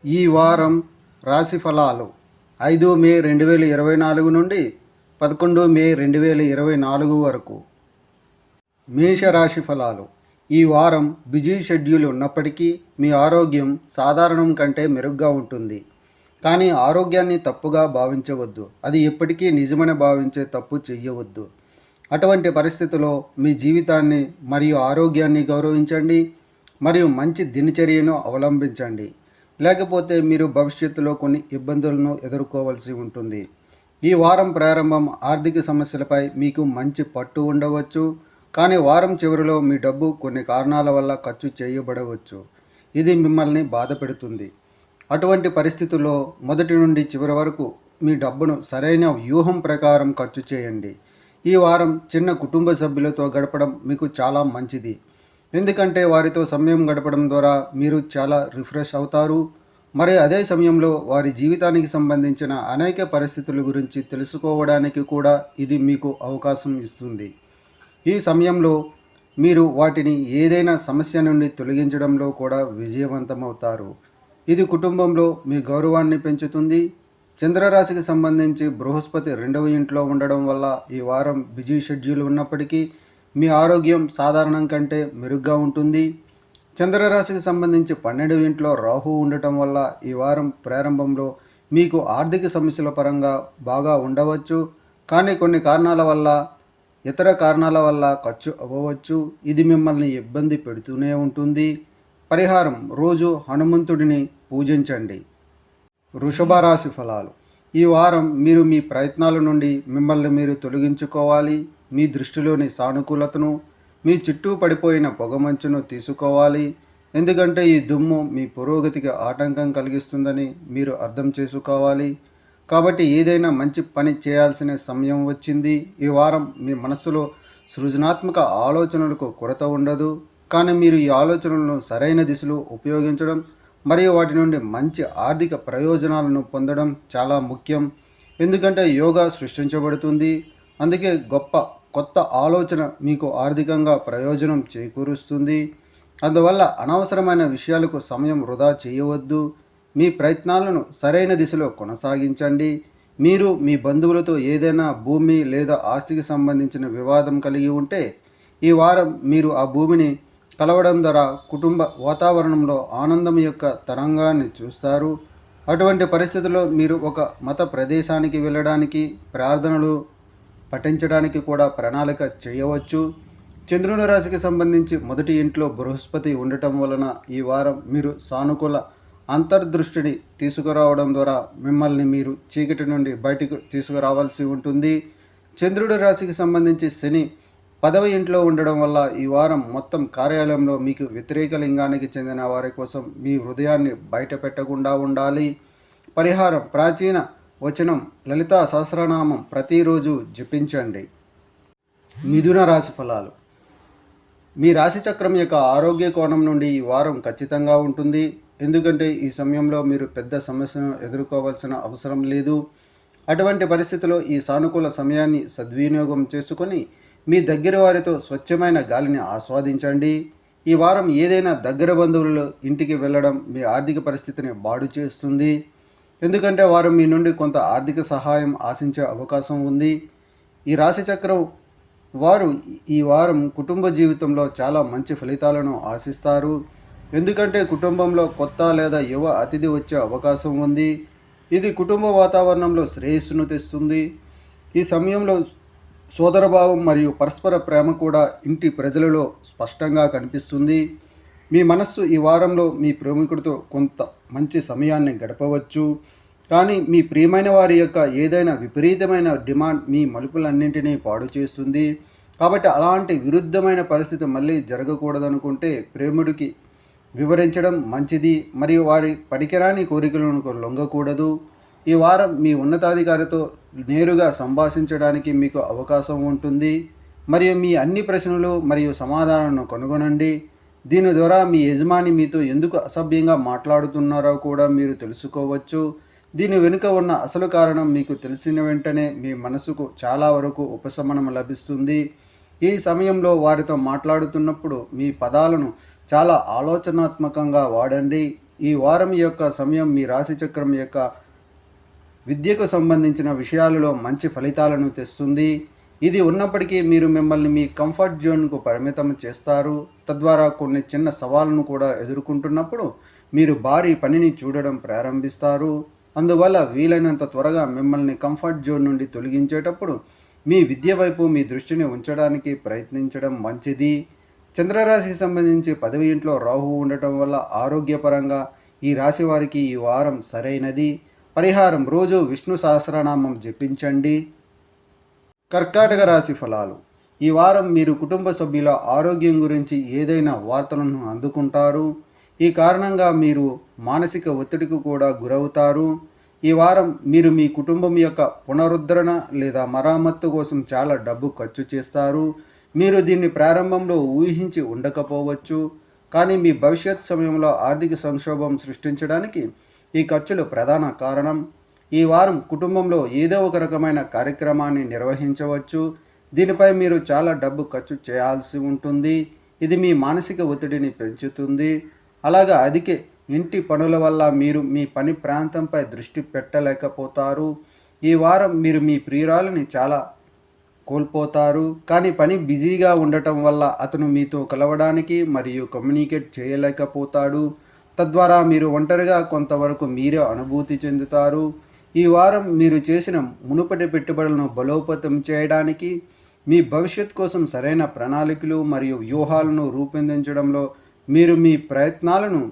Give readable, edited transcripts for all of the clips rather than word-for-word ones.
ఈ వారం రాశి ఫలాలు 5 మే 2024 నుండి 11 మే 2024 వరకు. మేషరాశి ఫలాలు. ఈ వారం బిజీ షెడ్యూల్ ఉన్నప్పటికీ మీ ఆరోగ్యం సాధారణం కంటే మెరుగ్గా ఉంటుంది. కానీ ఆరోగ్యాన్ని తప్పుగా భావించవద్దు. అది ఎప్పటికీ నిజమని భావించే తప్పు చెయ్యవద్దు. అటువంటి పరిస్థితిలో మీ జీవితాన్ని మరియు ఆరోగ్యాన్ని గౌరవించండి మరియు మంచి దినచర్యను అవలంబించండి. లేకపోతే మీరు భవిష్యత్తులో కొన్ని ఇబ్బందులను ఎదుర్కోవాల్సి ఉంటుంది. ఈ వారం ప్రారంభం ఆర్థిక సమస్యలపై మీకు మంచి పట్టు ఉండవచ్చు. కానీ వారం చివరిలో మీ డబ్బు కొన్ని కారణాల వల్ల ఖర్చు చేయబడవచ్చు. ఇది మిమ్మల్ని బాధ పెడుతుంది. అటువంటి పరిస్థితుల్లో మొదటి నుండి చివరి వరకు మీ డబ్బును సరైన వ్యూహం ప్రకారం ఖర్చు చేయండి. ఈ వారం చిన్న కుటుంబ సభ్యులతో గడపడం మీకు చాలా మంచిది. ఎందుకంటే వారితో సమయం గడపడం ద్వారా మీరు చాలా రిఫ్రెష్ అవుతారు. మరి అదే సమయంలో వారి జీవితానికి సంబంధించిన అనేక పరిస్థితుల గురించి తెలుసుకోవడానికి కూడా ఇది మీకు అవకాశం ఇస్తుంది. ఈ సమయంలో మీరు వాటిని ఏదైనా సమస్య నుండి తొలగించడంలో కూడా విజయవంతమవుతారు. ఇది కుటుంబంలో మీ గౌరవాన్ని పెంచుతుంది. చంద్రరాశికి సంబంధించి బృహస్పతి 2వ ఇంట్లో ఉండడం వల్ల ఈ వారం బిజీ షెడ్యూల్ ఉన్నప్పటికీ మీ ఆరోగ్యం సాధారణం కంటే మెరుగ్గా ఉంటుంది. చంద్రరాశికి సంబంధించి 12వ ఇంట్లో రాహు ఉండటం వల్ల ఈ వారం ప్రారంభంలో మీకు ఆర్థిక సమస్యల పరంగా బాగా ఉండవచ్చు. కానీ కొన్ని కారణాల వల్ల ఇతర కారణాల వల్ల ఖర్చు అవ్వవచ్చు. ఇది మిమ్మల్ని ఇబ్బంది పెడుతూనే ఉంటుంది. పరిహారం: రోజు హనుమంతుడిని పూజించండి. వృషభ రాశి ఫలాలు. ఈ వారం మీరు మీ ప్రయత్నాల నుండి మిమ్మల్ని మీరు తొలగించుకోవాలి. మీ దృష్టిలోని సానుకూలతను, మీ చుట్టూ పడిపోయిన పొగమంచును తీసుకోవాలి. ఎందుకంటే ఈ దుమ్ము మీ పురోగతికి ఆటంకం కలిగిస్తుందని మీరు అర్థం చేసుకోవాలి. కాబట్టి ఏదైనా మంచి పని చేయాల్సిన సమయం వచ్చింది. ఈ వారం మీ మనస్సులో సృజనాత్మక ఆలోచనలకు కొరత ఉండదు. కానీ మీరు ఈ ఆలోచనలను సరైన దిశలో ఉపయోగించడం మరియు వాటి నుండి మంచి ఆర్థిక ప్రయోజనాలను పొందడం చాలా ముఖ్యం. ఎందుకంటే యోగా సృష్టించబడుతుంది. అందుకే కొత్త ఆలోచన మీకు ఆర్థికంగా ప్రయోజనం చేకూరుస్తుంది. అందువల్ల అనవసరమైన విషయాలకు సమయం వృధా చేయవద్దు. మీ ప్రయత్నాలను సరైన దిశలో కొనసాగించండి. మీరు మీ బంధువులతో ఏదైనా భూమి లేదా ఆస్తికి సంబంధించిన వివాదం కలిగి ఉంటే ఈ వారం మీరు ఆ భూమిని కలవడం ద్వారా కుటుంబ వాతావరణంలో ఆనందం యొక్క తరంగాన్ని చూస్తారు. అటువంటి పరిస్థితుల్లో మీరు ఒక మత ప్రదేశానికి వెళ్ళడానికి, ప్రార్థనలు పఠించడానికి కూడా ప్రణాళిక చేయవచ్చు. చంద్రుని రాశికి సంబంధించి మొదటి ఇంట్లో బృహస్పతి ఉండటం వలన ఈ వారం మీరు సానుకూల అంతర్దృష్టిని తీసుకురావడం ద్వారా మిమ్మల్ని మీరు చీకటి నుండి బయటకు తీసుకురావాల్సి ఉంటుంది. చంద్రుడి రాశికి సంబంధించి శని 10వ ఇంట్లో ఉండడం వల్ల ఈ వారం మొత్తం కార్యాలయంలో మీకు వ్యతిరేక లింగానికి చెందిన వారి కోసం మీ హృదయాన్ని బయట పెట్టకుండా ఉండాలి. పరిహారం: ప్రాచీన వచనం లలితా సహస్రనామం ప్రతిరోజు జపించండి. మిథున రాశి ఫలాలు. మీ రాశి చక్రం యొక్క ఆరోగ్య కోణం నుండి ఈ వారం ఖచ్చితంగా ఉంటుంది. ఎందుకంటే ఈ సమయంలో మీరు పెద్ద సమస్యను ఎదుర్కోవాల్సిన అవసరం లేదు. అటువంటి పరిస్థితిలో ఈ సానుకూల సమయాన్ని సద్వినియోగం చేసుకొని మీ దగ్గర వారితో స్వచ్ఛమైన గాలిని ఆస్వాదించండి. ఈ వారం ఏదైనా దగ్గర బంధువుల ఇంటికి వెళ్ళడం మీ ఆర్థిక పరిస్థితిని బాడు చేస్తుంది. ఎందుకంటే వారు మీ నుండి కొంత ఆర్థిక సహాయం ఆశించే అవకాశం ఉంది. ఈ రాశి చక్రం వారు ఈ వారం కుటుంబ జీవితంలో చాలా మంచి ఫలితాలను ఆశిస్తారు. ఎందుకంటే కుటుంబంలో కొత్త లేదా యువ అతిథి వచ్చే అవకాశం ఉంది. ఇది కుటుంబ వాతావరణంలో శ్రేయస్సును తెస్తుంది. ఈ సమయంలో సోదరభావం మరియు పరస్పర ప్రేమ కూడా ఇంటి ప్రజలలో స్పష్టంగా కనిపిస్తుంది. మీ మనస్సు ఈ వారంలో మీ ప్రేమికుడితో కొంత మంచి సమయాన్ని గడపవచ్చు. కానీ మీ ప్రియమైన వారి యొక్క ఏదైనా విపరీతమైన డిమాండ్ మీ మలుపులన్నింటినీ పాడు చేస్తుంది. కాబట్టి అలాంటి విరుద్ధమైన పరిస్థితి మళ్ళీ జరగకూడదనుకుంటే ప్రేముడికి వివరించడం మంచిది మరియు వారి పనికిరాని కోరికలను లొంగకూడదు. ఈ వారం మీ ఉన్నతాధికారితో నేరుగా సంభాషించడానికి మీకు అవకాశం ఉంటుంది మరియు మీ అన్ని ప్రశ్నలు మరియు సమాధానాలను కనుగొనండి. దీని ద్వారా మీ యజమాని మీతో ఎందుకు అసభ్యంగా మాట్లాడుతున్నారో కూడా మీరు తెలుసుకోవచ్చు. దీని వెనుక ఉన్న అసలు కారణం మీకు తెలిసిన వెంటనే మీ మనసుకు చాలా వరకు ఉపశమనం లభిస్తుంది. ఈ సమయంలో వారితో మాట్లాడుతున్నప్పుడు మీ పదాలను చాలా ఆలోచనాత్మకంగా వాడండి. ఈ వారం యొక్క సమయం మీ రాశి చక్రం యొక్క విద్యకు సంబంధించిన విషయాలలో మంచి ఫలితాలను తెస్తుంది. ఇది ఉన్నప్పటికీ మీరు మిమ్మల్ని మీ కంఫర్ట్ జోన్కు పరిమితం చేస్తారు. తద్వారా కొన్ని చిన్న సవాళ్ళను కూడా ఎదుర్కొంటున్నప్పుడు మీరు భారీ పనిని చూడడం ప్రారంభిస్తారు. అందువల్ల వీలైనంత త్వరగా మిమ్మల్ని కంఫర్ట్ జోన్ నుండి తొలగించేటప్పుడు మీ విద్య వైపు మీ దృష్టిని ఉంచడానికి ప్రయత్నించడం మంచిది. చంద్రరాశికి సంబంధించి 10వ ఇంట్లో రాహువు ఉండటం వల్ల ఆరోగ్యపరంగా ఈ రాశి వారికి ఈ వారం సరైనది. పరిహారం: రోజు విష్ణు సహస్రనామం జపించండి. కర్కాటక రాశి ఫలాలు. ఈ వారం మీరు కుటుంబ సభ్యుల ఆరోగ్యం గురించి ఏదైనా వార్తలను అందుకుంటారు. ఈ కారణంగా మీరు మానసిక ఒత్తిడికి కూడా గురవుతారు. ఈ వారం మీరు మీ కుటుంబం యొక్క పునరుద్ధరణ లేదా మరమ్మత్తు కోసం చాలా డబ్బు ఖర్చు చేస్తారు. మీరు దీన్ని ప్రారంభంలో ఊహించి ఉండకపోవచ్చు, కానీ మీ భవిష్యత్ సమయంలో ఆర్థిక సంక్షోభం సృష్టించడానికి ఈ ఖర్చులు ప్రధాన కారణం. ఈ వారం కుటుంబంలో ఏదో ఒక రకమైన కార్యక్రమాన్ని నిర్వహించవచ్చు. దీనిపై మీరు చాలా డబ్బు ఖర్చు చేయాల్సి ఉంటుంది. ఇది మీ మానసిక ఒత్తిడిని పెంచుతుంది. అలాగే అధిక ఇంటి పనుల వల్ల మీరు మీ పని ప్రాంతంపై దృష్టి పెట్టలేకపోతారు. ఈ వారం మీరు మీ ప్రియురాలిని చాలా కోల్పోతారు, కానీ పని బిజీగా ఉండటం వల్ల అతను మీతో కలవడానికి మరియు కమ్యూనికేట్ చేయలేకపోతాడు. తద్వారా మీరు ఒంటరిగా కొంతవరకు మీరే అనుభూతి చెందుతారు. ఈ వారం మీరు చేసిన మునుపటి పెట్టుబడులను బలోపేతం చేయడానికి, మీ భవిష్యత్ కోసం సరైన ప్రణాళికలు మరియు వ్యూహాలను రూపొందించడంలో మీరు మీ ప్రయత్నాలను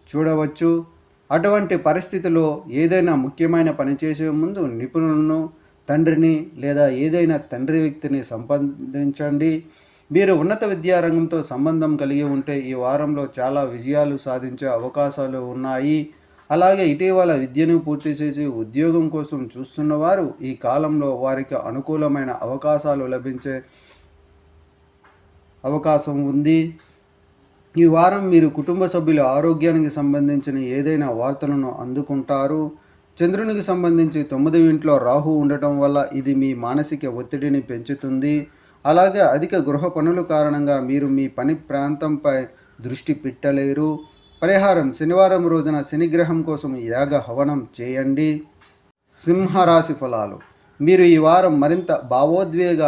చూడవచ్చు. అటువంటి పరిస్థితిలో ఏదైనా ముఖ్యమైన పని చేసే ముందు నిపుణులను, తండ్రిని లేదా ఏదైనా తండ్రి వ్యక్తిని సంప్రదించండి. మీరు ఉన్నత విద్యారంగంతో సంబంధం కలిగి ఉంటే ఈ వారంలో చాలా విజయాలు సాధించే అవకాశాలు ఉన్నాయి. అలాగే ఇటీవల విద్యను పూర్తి చేసి ఉద్యోగం కోసం చూస్తున్నవారు ఈ కాలంలో వారికి అనుకూలమైన అవకాశాలు లభించే అవకాశం ఉంది. ఈ వారం మీరు కుటుంబ సభ్యుల ఆరోగ్యానికి సంబంధించిన ఏదైనా వార్తలను అందుకుంటారు. చంద్రునికి సంబంధించి 9వ ఇంట్లో రాహు ఉండటం వల్ల ఇది మీ మానసిక ఒత్తిడిని పెంచుతుంది. అలాగే అధిక గృహ పనుల కారణంగా మీరు మీ పని ప్రాంతంపై దృష్టి పెట్టలేరు. పరిహారం: శనివారం రోజున శనిగ్రహం కోసం యాగ హవనం చేయండి. సింహరాశి ఫలాలు. మీరు ఈ వారం మరింత భావోద్వేగ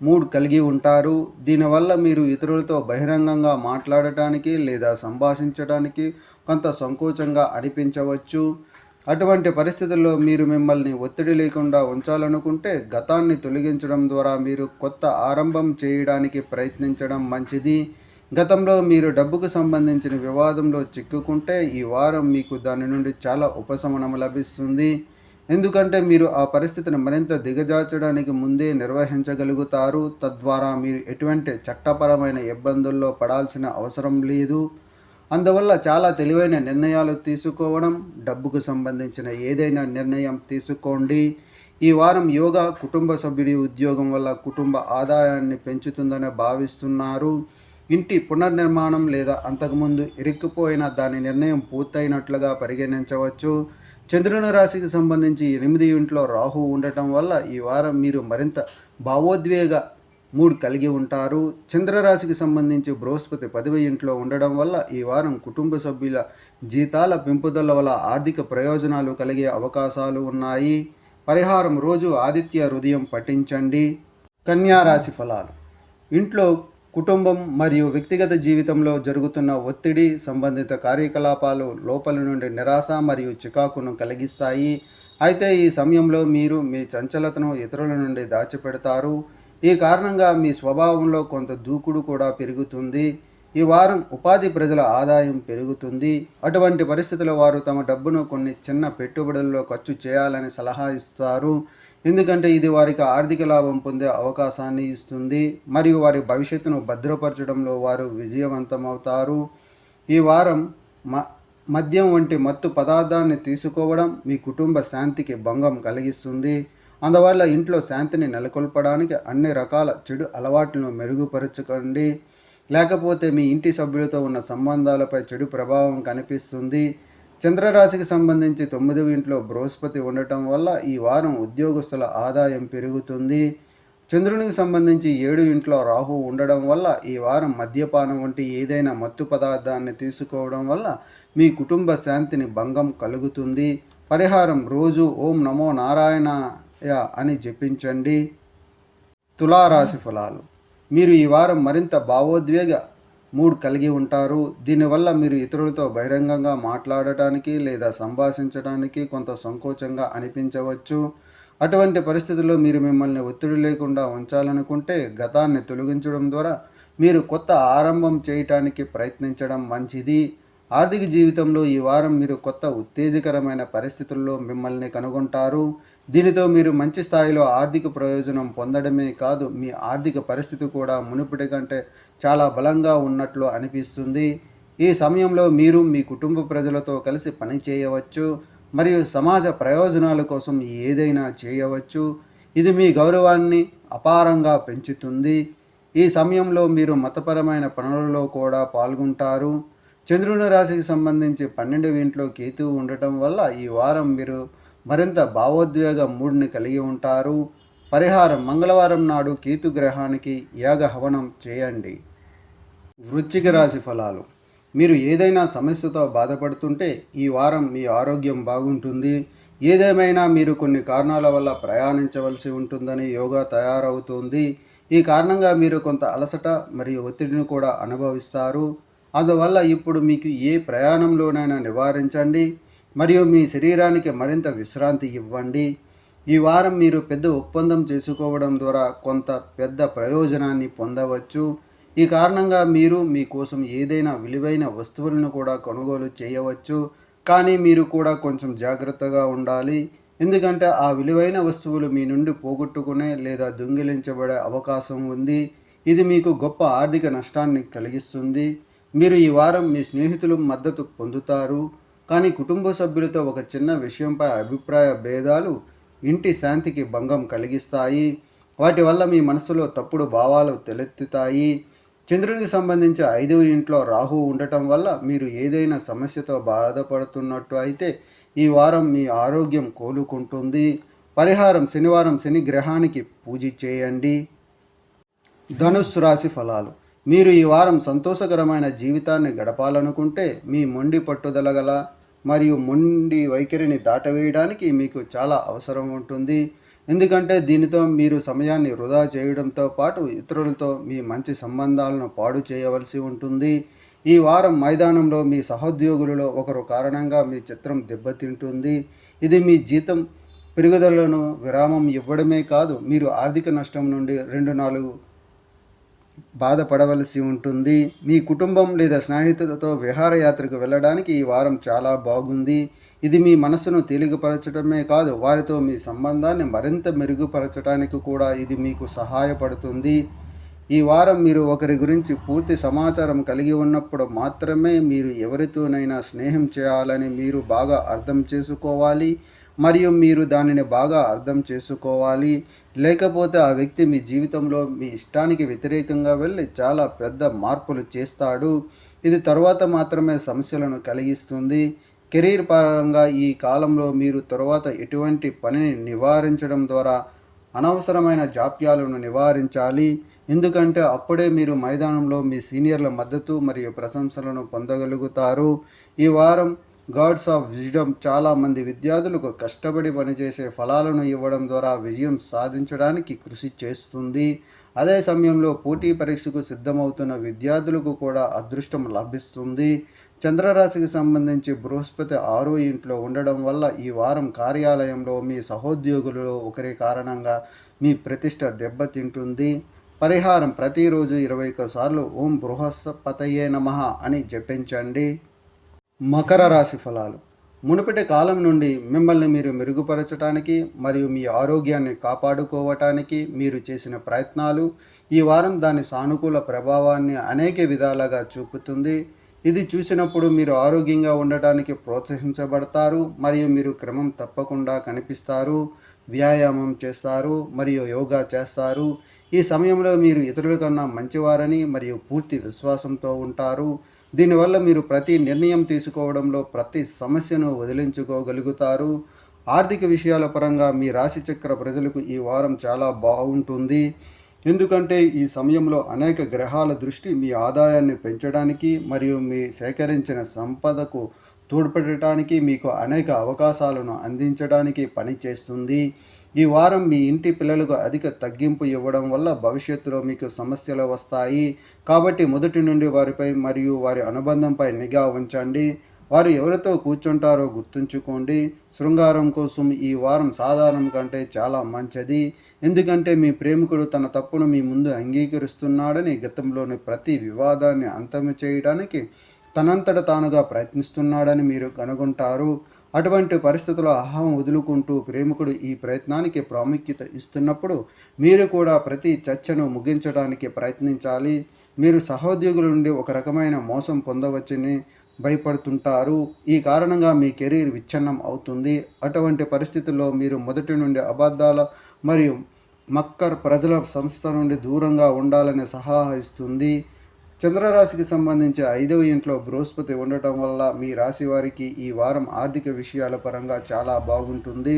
మూడ్ కలిగి ఉంటారు. దీనివల్ల మీరు ఇతరులతో బహిరంగంగా మాట్లాడటానికి లేదా సంభాషించడానికి కొంత సంకోచంగా అనిపించవచ్చు. అటువంటి పరిస్థితుల్లో మీరు మిమ్మల్ని ఒత్తిడి లేకుండా ఉంచాలనుకుంటే గతాన్ని తొలగించడం ద్వారా మీరు కొత్త ఆరంభం చేయడానికి ప్రయత్నించడం మంచిది. గతంలో మీరు డబ్బుకు సంబంధించిన వివాదంలో చిక్కుకుంటే ఈ వారం మీకు దాని నుండి చాలా ఉపశమనం లభిస్తుంది. ఎందుకంటే మీరు ఆ పరిస్థితిని మరింత దిగజార్చడానికి ముందే నిర్వహించగలుగుతారు. తద్వారా మీరు ఎటువంటి చట్టపరమైన ఇబ్బందుల్లో పడాల్సిన అవసరం లేదు. అందువల్ల చాలా తెలివైన నిర్ణయాలు తీసుకోవడం, డబ్బుకు సంబంధించిన ఏదైనా నిర్ణయం తీసుకోండి. ఈ వారం యోగా కుటుంబ సభ్యుడి ఉద్యోగం వల్ల కుటుంబ ఆదాయాన్ని పెంచుతుందని భావిస్తున్నారు. ఇంటి పునర్నిర్మాణం లేదా అంతకుముందు ఇరుక్కుపోయిన దాని నిర్ణయం పూర్తయినట్లుగా పరిగణించవచ్చు. చంద్రుని రాశికి సంబంధించి 8వ ఇంట్లో రాహు ఉండటం వల్ల ఈ వారం మీరు మరింత భావోద్వేగ మూడ్ కలిగి ఉంటారు. చంద్రరాశికి సంబంధించి బృహస్పతి 10వ ఇంట్లో ఉండడం వల్ల ఈ వారం కుటుంబ సభ్యుల జీతాల పెంపుదల వల్ల ఆర్థిక ప్రయోజనాలు కలిగే అవకాశాలు ఉన్నాయి. పరిహారం: రోజు ఆదిత్య హృదయం పఠించండి. కన్యా రాశి ఫలాలు. ఇంట్లో కుటుంబం మరియు వ్యక్తిగత జీవితంలో జరుగుతున్న ఒత్తిడి సంబంధిత కార్యకలాపాలు లోపల నుండి నిరాశ మరియు చికాకును కలిగిస్తాయి. అయితే ఈ సమయంలో మీరు మీ చంచలతను ఇతరుల నుండి దాచిపెడతారు. ఈ కారణంగా మీ స్వభావంలో కొంత దూకుడు కూడా పెరుగుతుంది. ఈ వారం ఉపాధి ప్రజల ఆదాయం పెరుగుతుంది. అటువంటి పరిస్థితుల్లో వారు తమ డబ్బును కొన్ని చిన్న పెట్టుబడుల్లో ఖర్చు చేయాలని సలహా ఇస్తారు. ఎందుకంటే ఇది వారికి ఆర్థిక లాభం పొందే అవకాశాన్ని ఇస్తుంది మరియు వారి భవిష్యత్తును భద్రపరచడంలో వారు విజయవంతమవుతారు. ఈ వారం మద్యం వంటి మత్తు పదార్థాన్ని తీసుకోవడం మీ కుటుంబ శాంతికి భంగం కలిగిస్తుంది. అందువల్ల ఇంట్లో శాంతిని నెలకొల్పడానికి అన్ని రకాల చెడు అలవాట్లను మెరుగుపరచుకోండి. లేకపోతే మీ ఇంటి సభ్యులతో ఉన్న సంబంధాలపై చెడు ప్రభావం కనిపిస్తుంది. చంద్రరాశికి సంబంధించి 9వ ఇంట్లో బృహస్పతి ఉండటం వల్ల ఈ వారం ఉద్యోగస్తుల ఆదాయం పెరుగుతుంది. చంద్రునికి సంబంధించి 7 ఇంట్లో రాహు ఉండడం వల్ల ఈ వారం మద్యపానం వంటి ఏదైనా మత్తు పదార్థాన్ని తీసుకోవడం వల్ల మీ కుటుంబ శాంతిని భంగం కలుగుతుంది. పరిహారం: రోజు ఓం నమో నారాయణాయ అని జపించండి. తులారాశి ఫలాలు. మీరు ఈ వారం మరింత భావోద్వేగ మూడ్ కలిగి ఉంటారు. దీనివల్ల మీరు ఇతరులతో బహిరంగంగా మాట్లాడటానికి లేదా సంభాషించడానికి కొంత సంకోచంగా అనిపించవచ్చు. అటువంటి పరిస్థితుల్లో మీరు మిమ్మల్ని ఒత్తిడి లేకుండా ఉంచాలనుకుంటే గతాన్ని తొలగించడం ద్వారా మీరు కొత్త ఆరంభం చేయటానికి ప్రయత్నించడం మంచిది. ఆర్థిక జీవితంలో ఈ వారం మీరు కొత్త ఉత్తేజకరమైన పరిస్థితుల్లో మిమ్మల్ని కనుగొంటారు. దీనితో మీరు మంచి స్థాయిలో ఆర్థిక ప్రయోజనం పొందడమే కాదు, మీ ఆర్థిక పరిస్థితి కూడా మునుపటి కంటే చాలా బలంగా ఉన్నట్లు అనిపిస్తుంది. ఈ సమయంలో మీరు మీ కుటుంబ ప్రజలతో కలిసి పని చేయవచ్చు మరియు సమాజ ప్రయోజనాల కోసం ఏదైనా చేయవచ్చు. ఇది మీ గౌరవాన్ని అపారంగా పెంచుతుంది. ఈ సమయంలో మీరు మతపరమైన పనులలో కూడా పాల్గొంటారు. చంద్రుని రాశికి సంబంధించి 12వ ఇంట్లో కేతువు ఉండటం వల్ల ఈ వారం మీరు మరింత భావోద్వేగ మూడ్ని కలిగి ఉంటారు. పరిహారం: మంగళవారం నాడు కేతు గ్రహానికి యాగ హవనం చేయండి. వృశ్చిక రాశి ఫలాలు. మీరు ఏదైనా సమస్యతో బాధపడుతుంటే ఈ వారం మీ ఆరోగ్యం బాగుంటుంది. ఏదేమైనా మీరు కొన్ని కారణాల వల్ల ప్రయాణించవలసి ఉంటుందని యోగా తయారవుతుంది. ఈ కారణంగా మీరు కొంత అలసట మరియు ఒత్తిడిని కూడా అనుభవిస్తారు. అందువల్ల ఇప్పుడు మీకు ఏ ప్రయాణంలోనైనా నివారించండి మరియు మీ శరీరానికి మరింత విశ్రాంతి ఇవ్వండి. ఈ వారం మీరు పెద్ద ఒప్పందం చేసుకోవడం ద్వారా కొంత పెద్ద ప్రయోజనాన్ని పొందవచ్చు. ఈ కారణంగా మీరు మీకోసం ఏదైనా విలువైన వస్తువులను కూడా కొనుగోలు చేయవచ్చు. కానీ మీరు కూడా కొంచెం జాగ్రత్తగా ఉండాలి, ఎందుకంటే ఆ విలువైన వస్తువులు మీ నుండి పోగొట్టుకునే లేదా దొంగిలించబడే అవకాశం ఉంది. ఇది మీకు గొప్ప ఆర్థిక నష్టాన్ని కలిగిస్తుంది. మీరు ఈ వారం మీ స్నేహితుల మద్దతు పొందుతారు, కానీ కుటుంబ సభ్యులతో ఒక చిన్న విషయంపై అభిప్రాయ భేదాలు ఇంటి శాంతికి భంగం కలిగిస్తాయి. వాటి వల్ల మీ మనసులో తప్పుడు భావాలు తలెత్తుతాయి. చంద్రునికి సంబంధించి 5వ ఇంట్లో రాహు ఉండటం వల్ల మీరు ఏదైనా సమస్యతో బాధపడుతున్నట్టు అయితే ఈ వారం మీ ఆరోగ్యం కోలుకుంటుంది. పరిహారం: శనివారం శని గ్రహానికి పూజ చేయండి. ధనుస్సు రాశి ఫలాలు. మీరు ఈ వారం సంతోషకరమైన జీవితాన్ని గడపాలనుకుంటే మీ మొండి పట్టుదల గల మరియు మొండి వైఖరిని దాటవేయడానికి మీకు చాలా అవసరం ఉంటుంది. ఎందుకంటే దీనితో మీరు సమయాన్ని వృధా చేయడంతో పాటు ఇతరులతో మీ మంచి సంబంధాలను పాడు చేయవలసి ఉంటుంది. ఈ వారం మైదానంలో మీ సహోద్యోగులలో ఒకరు కారణంగా మీ చిత్రం దెబ్బతింటుంది. ఇది మీ జీతం పెరుగుదలను విరామం ఇవ్వడమే కాదు, మీరు ఆర్థిక నష్టం నుండి 2-4 బాధపడవలసి ఉంటుంది. మీ కుటుంబం లేదా స్నేహితులతో విహారయాత్రకు వెళ్ళడానికి ఈ వారం చాలా బాగుంది. ఇది మీ మనసును తేలికపరచడమే కాదు, వారితో మీ సంబంధాన్ని మరింత మెరుగుపరచడానికి కూడా ఇది మీకు సహాయపడుతుంది. ఈ వారం మీరు ఒకరి గురించి పూర్తి సమాచారం కలిగి ఉన్నప్పుడు మాత్రమే మీరు ఎవరితోనైనా స్నేహం చేయాలని మీరు బాగా అర్థం చేసుకోవాలి మరియు మీరు దానిని బాగా అర్థం చేసుకోవాలి. లేకపోతే ఆ వ్యక్తి మీ జీవితంలో మీ ఇష్టానికి వ్యతిరేకంగా వెళ్ళి చాలా పెద్ద మార్పులు చేస్తాడు. ఇది తరువాత మాత్రమే సమస్యలను కలిగిస్తుంది. కెరీర్ పరంగా ఈ కాలంలో మీరు తరువాత ఎటువంటి పనిని నివారించడం ద్వారా అనవసరమైన జాప్యాలను నివారించాలి, ఎందుకంటే అప్పుడే మీరు మైదానంలో మీ సీనియర్ల మద్దతు మరియు ప్రశంసలను పొందగలుగుతారు. ఈ వారం గాడ్స్ ఆఫ్ విజ్డమ్ చాలామంది విద్యార్థులకు కష్టపడి పనిచేసే ఫలాలను ఇవ్వడం ద్వారా విజయం సాధించడానికి కృషి చేస్తుంది. అదే సమయంలో పోటీ పరీక్షకు సిద్ధమవుతున్న విద్యార్థులకు కూడా అదృష్టం లభిస్తుంది. చంద్రరాశికి సంబంధించి బృహస్పతి 6వ ఇంట్లో ఉండడం వల్ల ఈ వారం కార్యాలయంలో మీ సహోద్యోగులలో ఒకరి కారణంగా మీ ప్రతిష్ట దెబ్బతింటుంది. పరిహారం: ప్రతిరోజు 21 సార్లు ఓం బృహస్పతయే నమః అని జపించండి. మకర రాశి ఫలాలు. మునుపటి కాలం నుండి మిమ్మల్ని మీరు మెరుగుపరచడానికి మరియు మీ ఆరోగ్యాన్ని కాపాడుకోవటానికి మీరు చేసిన ప్రయత్నాలు ఈ వారం దాని సానుకూల ప్రభావాన్ని అనేక విధాలుగా చూపుతుంది. ఇది చూసినప్పుడు మీరు ఆరోగ్యంగా ఉండటానికి ప్రోత్సహించబడతారు మరియు మీరు క్రమం తప్పకుండా కనిపిస్తారు, వ్యాయామం చేస్తారు మరియు యోగా చేస్తారు. ఈ సమయంలో మీరు ఇతరుల కన్నా మంచివారని మరియు పూర్తి విశ్వాసంతో ఉంటారు. దీనివల్ల మీరు ప్రతి నిర్ణయం తీసుకోవడంలో ప్రతి సమస్యను వదిలించుకోగలుగుతారు. ఆర్థిక విషయాల పరంగా మీ రాశి చక్ర ప్రజలకు ఈ వారం చాలా బాగుంటుంది. ఎందుకంటే ఈ సమయంలో అనేక గ్రహాల దృష్టి మీ ఆదాయాన్ని పెంచడానికి మరియు మీ సేకరించిన సంపదకు తోడ్పడటానికి మీకు అనేక అవకాశాలను అందించడానికి పనిచేస్తుంది. ఈ వారం మీ ఇంటి పిల్లలకు అధిక తగ్గింపు ఇవ్వడం వల్ల భవిష్యత్తులో మీకు సమస్యలు వస్తాయి. కాబట్టి మొదటి నుండి వారిపై మరియు వారి అనుబంధంపై నిఘా ఉంచండి. వారు ఎవరితో కూర్చుంటారో గుర్తుంచుకోండి. శృంగారం కోసం ఈ వారం సాధారణం కంటే చాలా మంచిది. ఎందుకంటే మీ ప్రేమికుడు తన తప్పును మీ ముందు అంగీకరిస్తున్నాడని, గతంలోని ప్రతి వివాదాన్ని అంతం చేయడానికి తనంతట తానుగా ప్రయత్నిస్తున్నాడని మీరు కనుగొంటారు. అటువంటి పరిస్థితుల్లో అహం వదులుకుంటూ ప్రేమికుడు ఈ ప్రయత్నానికి ప్రాముఖ్యత ఇస్తున్నప్పుడు మీరు కూడా ప్రతి చర్చను ముగించడానికి ప్రయత్నించాలి. మీరు సహోద్యోగుల నుండి ఒక రకమైన మోసం పొందవచ్చని భయపడుతుంటారు. ఈ కారణంగా మీ కెరీర్ విచ్ఛిన్నం అవుతుంది. అటువంటి పరిస్థితుల్లో మీరు మొదటి నుండి అబద్ధాల మరియు మక్కర్ ప్రజల సంస్థ నుండి దూరంగా ఉండాలని సలహా ఇస్తుంది. చంద్రరాశికి సంబంధించి 5వ ఇంట్లో బృహస్పతి ఉండటం వల్ల మీ రాశి వారికి ఈ వారం ఆర్థిక విషయాల పరంగా చాలా బాగుంటుంది.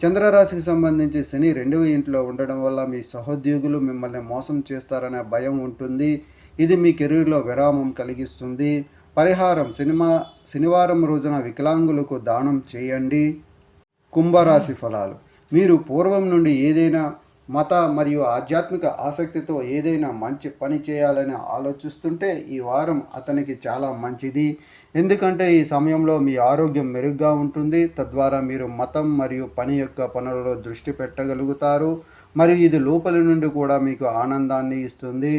చంద్రరాశికి సంబంధించి శని 2వ ఇంట్లో ఉండడం వల్ల మీ సహోద్యోగులు మిమ్మల్ని మోసం చేస్తారనే భయం ఉంటుంది. ఇది మీ కెరీర్లో విరామం కలిగిస్తుంది. పరిహారం: శనివారం రోజున వికలాంగులకు దానం చేయండి. కుంభరాశి ఫలాలు. మీరు పూర్వం నుండి ఏదైనా మత మరియు ఆధ్యాత్మిక ఆసక్తితో ఏదైనా మంచి పని చేయాలని ఆలోచిస్తుంటే ఈ వారం అతనికి చాలా మంచిది. ఎందుకంటే ఈ సమయంలో మీ ఆరోగ్యం మెరుగ్గా ఉంటుంది. తద్వారా మీరు మతం మరియు పని యొక్క పనులలో దృష్టి పెట్టగలుగుతారు మరియు ఇది లోపలి నుండి కూడా మీకు ఆనందాన్ని ఇస్తుంది.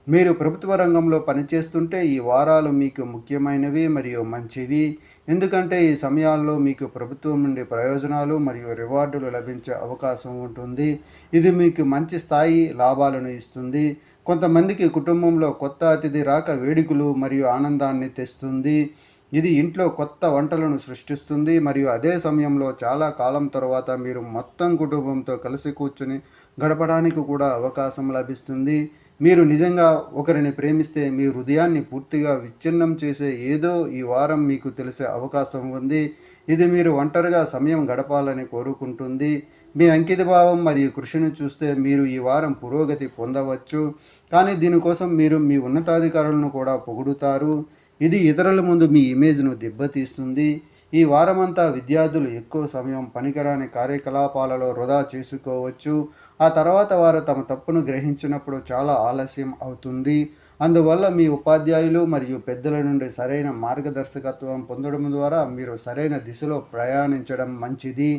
మీరు ప్రభుత్వ రంగంలో పనిచేస్తుంటే ఈ వారాలు మీకు ముఖ్యమైనవి మరియు మంచివి. ఎందుకంటే ఈ సమయాల్లో మీకు ప్రభుత్వం నుండి ప్రయోజనాలు మరియు రివార్డులు లభించే అవకాశం ఉంటుంది. ఇది మీకు మంచి స్థాయి లాభాలను ఇస్తుంది. కొంతమందికి కుటుంబంలో కొత్త అతిథి రాక వేడుకలు మరియు ఆనందాన్ని తెస్తుంది. ఇది ఇంట్లో కొత్త వంటలను సృష్టిస్తుంది మరియు అదే సమయంలో చాలా కాలం తర్వాత మీరు మొత్తం కుటుంబంతో కలిసి కూర్చుని గడపడానికి కూడా అవకాశం లభిస్తుంది. మీరు నిజంగా ఒకరిని ప్రేమిస్తే మీ హృదయాన్ని పూర్తిగా విచ్ఛిన్నం చేసే ఏదో ఈ వారం మీకు తెలిసే అవకాశం ఉంది. ఇది మీరు ఒంటరిగా సమయం గడపాలని కోరుకుంటుంది. మీ అంకితభావం మరియు కృషిని చూస్తే మీరు ఈ వారం పురోగతి పొందవచ్చు. కానీ దీనికోసం మీరు మీ ఉన్నతాధికారులను కూడా పొగుడుతారు. ఇది ఇతరుల ముందు మీ ఇమేజ్ను దెబ్బతీస్తుంది. ఈ వారమంతా విద్యార్థులు ఎక్కువ సమయం పనికిరాని కార్యకలాపాలలో వృధా చేసుకోవచ్చు. ఆ తర్వాత వారు తమ తప్పును గ్రహించినప్పుడు చాలా ఆలస్యం అవుతుంది. అందువల్ల మీ ఉపాధ్యాయులు మరియు పెద్దల నుండి సరైన మార్గదర్శకత్వం పొందడం ద్వారా మీరు సరైన దిశలో ప్రయాణించడం మంచిది.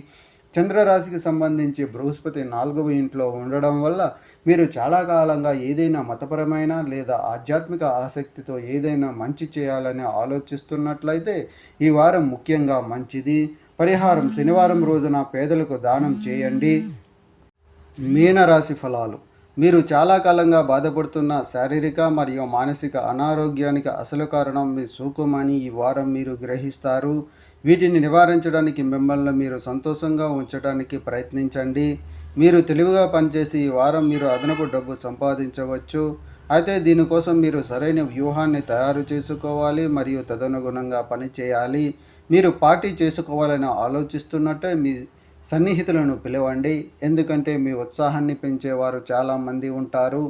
చంద్రరాశికి సంబంధించి బృహస్పతి 4వ ఇంట్లో ఉండడం వల్ల మీరు చాలా కాలంగా ఏదైనా మతపరమైన లేదా ఆధ్యాత్మిక ఆసక్తితో ఏదైనా మంచి చేయాలని ఆలోచిస్తున్నట్లయితే ఈ వారం ముఖ్యంగా మంచిది. పరిహారం: శనివారం రోజున పేదలకు దానం చేయండి. మీనరాశి ఫలాలు. మీరు చాలా కాలంగా బాధపడుతున్న శారీరక మరియు మానసిక అనారోగ్యానికి అసలు కారణం మీ సూకుమని ఈ వారం మీరు గ్రహిస్తారు. వీటిని నివారించడానికి మిమ్మల్ని మీరు సంతోషంగా ఉంచడానికి ప్రయత్నించండి. మీరు తెలివిగా పనిచేసి ఈ వారం మీరు అదనపు డబ్బు సంపాదించవచ్చు. అయితే దీనికోసం మీరు సరైన వ్యూహాన్ని తయారు చేసుకోవాలి మరియు తదనుగుణంగా పనిచేయాలి. మీరు పార్టీ చేసుకోవాలని ఆలోచిస్తున్నట్టే మీ సన్నిహితులను పిలవండి. ఎందుకంటే మీ ఉత్సాహాన్ని పెంచేవారు చాలామంది ఉంటారు.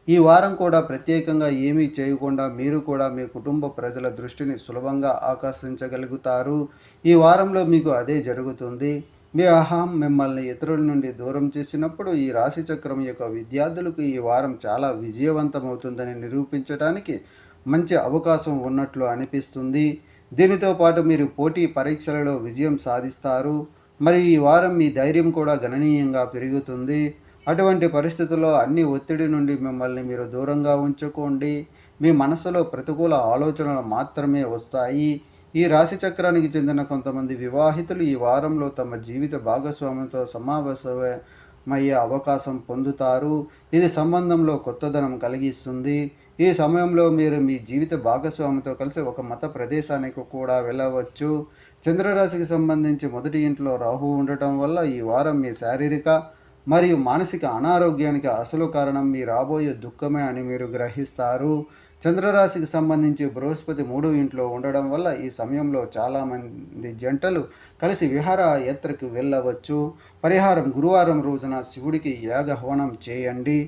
ఈ వారం కూడా ప్రత్యేకంగా ఏమీ చేయకుండా మీరు కూడా మీ కుటుంబ ప్రజల దృష్టిని సులభంగా ఆకర్షించగలుగుతారు. ఈ వారంలో మీకు అదే జరుగుతుంది. మీ అహం మిమ్మల్ని ఇతరుల నుండి దూరం చేసినప్పుడు ఈ రాశి చక్రం యొక్క విద్యార్థులకు ఈ వారం చాలా విజయవంతమవుతుందని నిరూపించడానికి మంచి అవకాశం ఉన్నట్లు అనిపిస్తుంది. దీనితో పాటు మీరు పోటీ పరీక్షలలో విజయం సాధిస్తారు. మరి ఈ వారం మీ ధైర్యం కూడా గణనీయంగా పెరుగుతుంది. అటువంటి పరిస్థితుల్లో అన్ని ఒత్తిడి నుండి మిమ్మల్ని మీరు దూరంగా ఉంచుకోండి. మీ మనసులో ప్రతికూల ఆలోచనలు మాత్రమే వస్తాయి. ఈ రాశి చక్రానికి చెందిన కొంతమంది వివాహితులు ఈ వారంలో తమ జీవిత భాగస్వామితో సమావేశమయ్యే అవకాశం పొందుతారు. ఇది సంబంధంలో కొత్తదనం కలిగిస్తుంది. ఈ సమయంలో మీరు మీ జీవిత భాగస్వామితో కలిసి ఒక మత ప్రదేశానికి కూడా వెళ్ళవచ్చు. చంద్రరాశికి సంబంధించి మొదటి ఇంట్లో రాహు ఉండటం వల్ల ఈ వారం మీ శారీరక మరియు మానసిక అనారోగ్యానికి అసలు కారణం మీ రాబోయే దుఃఖమే అని మీరు గ్రహిస్తారు. చంద్రరాశికి సంబంధించి బృహస్పతి 3వ ఇంట్లో ఉండడం వల్ల ఈ సమయంలో చాలామంది జంటలు కలిసి విహారయాత్రకు వెళ్ళవచ్చు. పరిహారం: గురువారం రోజున శివుడికి యాగ హవనం చేయండి.